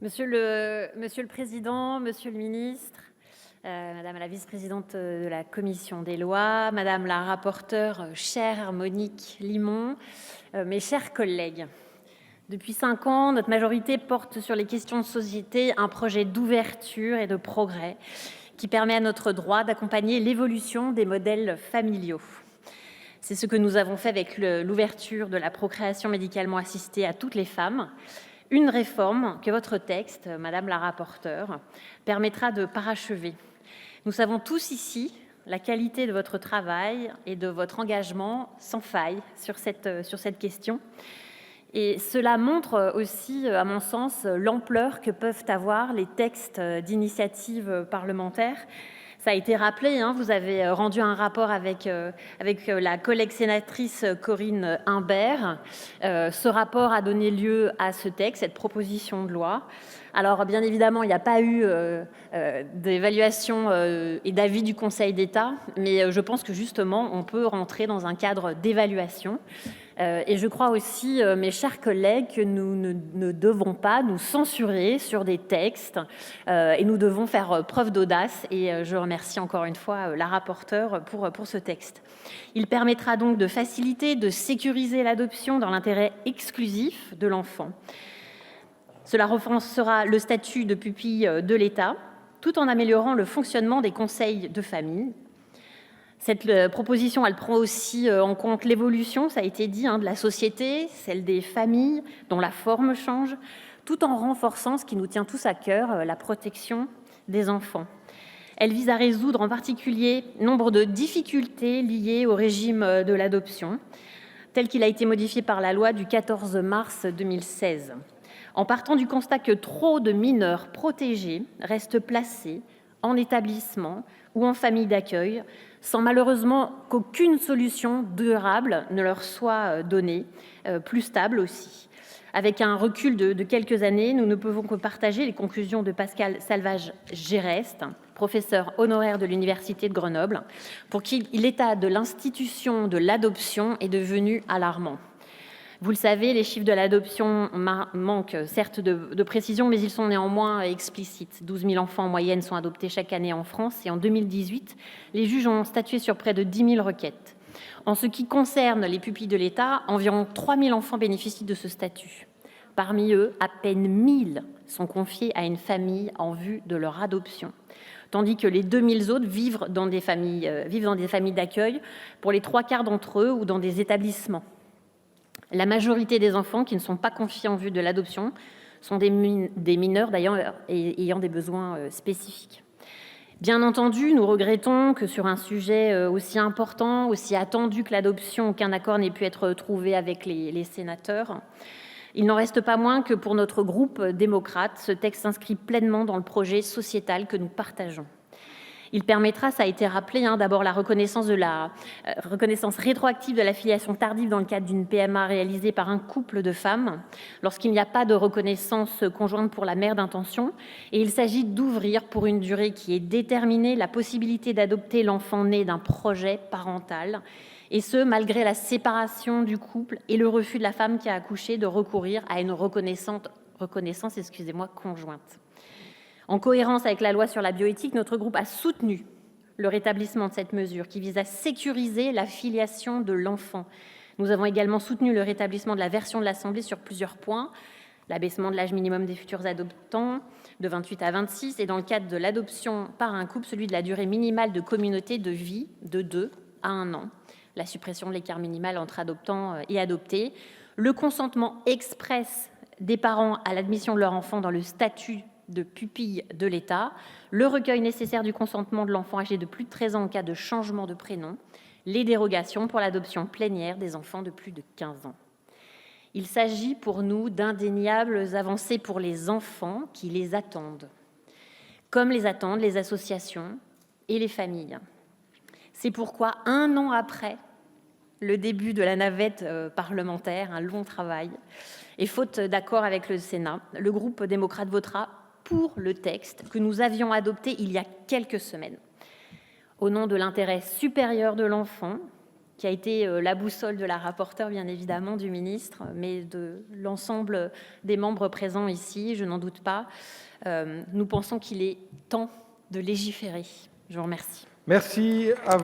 Monsieur le Président, Monsieur le Ministre, Madame la Vice-présidente de la Commission des lois, Madame la rapporteure, chère Monique Limon, mes chers collègues. Depuis 5 ans, notre majorité porte sur les questions de société un projet d'ouverture et de progrès qui permet à notre droit d'accompagner l'évolution des modèles familiaux. C'est ce que nous avons fait avec l'ouverture de la procréation médicalement assistée à toutes les femmes. Une réforme que votre texte, Madame la rapporteure, permettra de parachever. Nous savons tous ici la qualité de votre travail et de votre engagement sans faille sur cette question. Et cela montre aussi, à mon sens, l'ampleur que peuvent avoir les textes d'initiative parlementaire. Ça a été rappelé, vous avez rendu un rapport avec la collègue sénatrice Corinne Imbert. Ce rapport a donné lieu à ce texte, cette proposition de loi. Alors, bien évidemment, il n'y a pas eu d'évaluation et d'avis du Conseil d'État, mais je pense que justement, on peut rentrer dans un cadre d'évaluation. Et je crois aussi, mes chers collègues, que nous ne devons pas nous censurer sur des textes et nous devons faire preuve d'audace. Et je remercie encore une fois la rapporteure pour ce texte. Il permettra donc de faciliter, de sécuriser l'adoption dans l'intérêt exclusif de l'enfant. Cela renforcera le statut de pupille de l'État, tout en améliorant le fonctionnement des conseils de famille. Cette proposition, elle prend aussi en compte l'évolution, ça a été dit, de la société, celle des familles, dont la forme change, tout en renforçant ce qui nous tient tous à cœur, la protection des enfants. Elle vise à résoudre en particulier nombre de difficultés liées au régime de l'adoption, tel qu'il a été modifié par la loi du 14 mars 2016. En partant du constat que trop de mineurs protégés restent placés en établissement ou en famille d'accueil, sans malheureusement qu'aucune solution durable ne leur soit donnée, plus stable aussi. Avec un recul de quelques années, nous ne pouvons que partager les conclusions de Pascal Salvage-Gérest, professeur honoraire de l'Université de Grenoble, pour qui l'état de l'institution de l'adoption est devenu alarmant. Vous le savez, les chiffres de l'adoption manquent certes de précision, mais ils sont néanmoins explicites. 12 000 enfants en moyenne sont adoptés chaque année en France et en 2018, les juges ont statué sur près de 10 000 requêtes. En ce qui concerne les pupilles de l'État, environ 3 000 enfants bénéficient de ce statut. Parmi eux, à peine 1 000 sont confiés à une famille en vue de leur adoption, tandis que les 2 000 autres vivent dans des familles d'accueil, pour les 3/4 d'entre eux ou dans des établissements. La majorité des enfants qui ne sont pas confiés en vue de l'adoption sont des mineurs d'ailleurs ayant des besoins spécifiques. Bien entendu, nous regrettons que sur un sujet aussi important, aussi attendu que l'adoption, aucun accord n'ait pu être trouvé avec les sénateurs. Il n'en reste pas moins que pour notre groupe démocrate, ce texte s'inscrit pleinement dans le projet sociétal que nous partageons. Il permettra, ça a été rappelé, d'abord la reconnaissance rétroactive de la filiation tardive dans le cadre d'une PMA réalisée par un couple de femmes, lorsqu'il n'y a pas de reconnaissance conjointe pour la mère d'intention. Et il s'agit d'ouvrir pour une durée qui est déterminée la possibilité d'adopter l'enfant né d'un projet parental, et ce, malgré la séparation du couple et le refus de la femme qui a accouché de recourir à une reconnaissance conjointe. En cohérence avec la loi sur la bioéthique, notre groupe a soutenu le rétablissement de cette mesure qui vise à sécuriser la filiation de l'enfant. Nous avons également soutenu le rétablissement de la version de l'Assemblée sur plusieurs points, l'abaissement de l'âge minimum des futurs adoptants de 28 à 26 et dans le cadre de l'adoption par un couple, celui de la durée minimale de communauté de vie de 2 à 1 an, la suppression de l'écart minimal entre adoptants et adoptés, le consentement express des parents à l'admission de leur enfant dans le statut de pupille de l'État, le recueil nécessaire du consentement de l'enfant âgé de plus de 13 ans en cas de changement de prénom, les dérogations pour l'adoption plénière des enfants de plus de 15 ans. Il s'agit pour nous d'indéniables avancées pour les enfants qui les attendent, comme les attendent les associations et les familles. C'est pourquoi, 1 an après le début de la navette parlementaire, un long travail, et faute d'accord avec le Sénat, le groupe démocrate votera pour le texte que nous avions adopté il y a quelques semaines. Au nom de l'intérêt supérieur de l'enfant, qui a été la boussole de la rapporteure, bien évidemment, du ministre, mais de l'ensemble des membres présents ici, je n'en doute pas. Nous pensons qu'il est temps de légiférer. Je vous remercie. Merci à vous.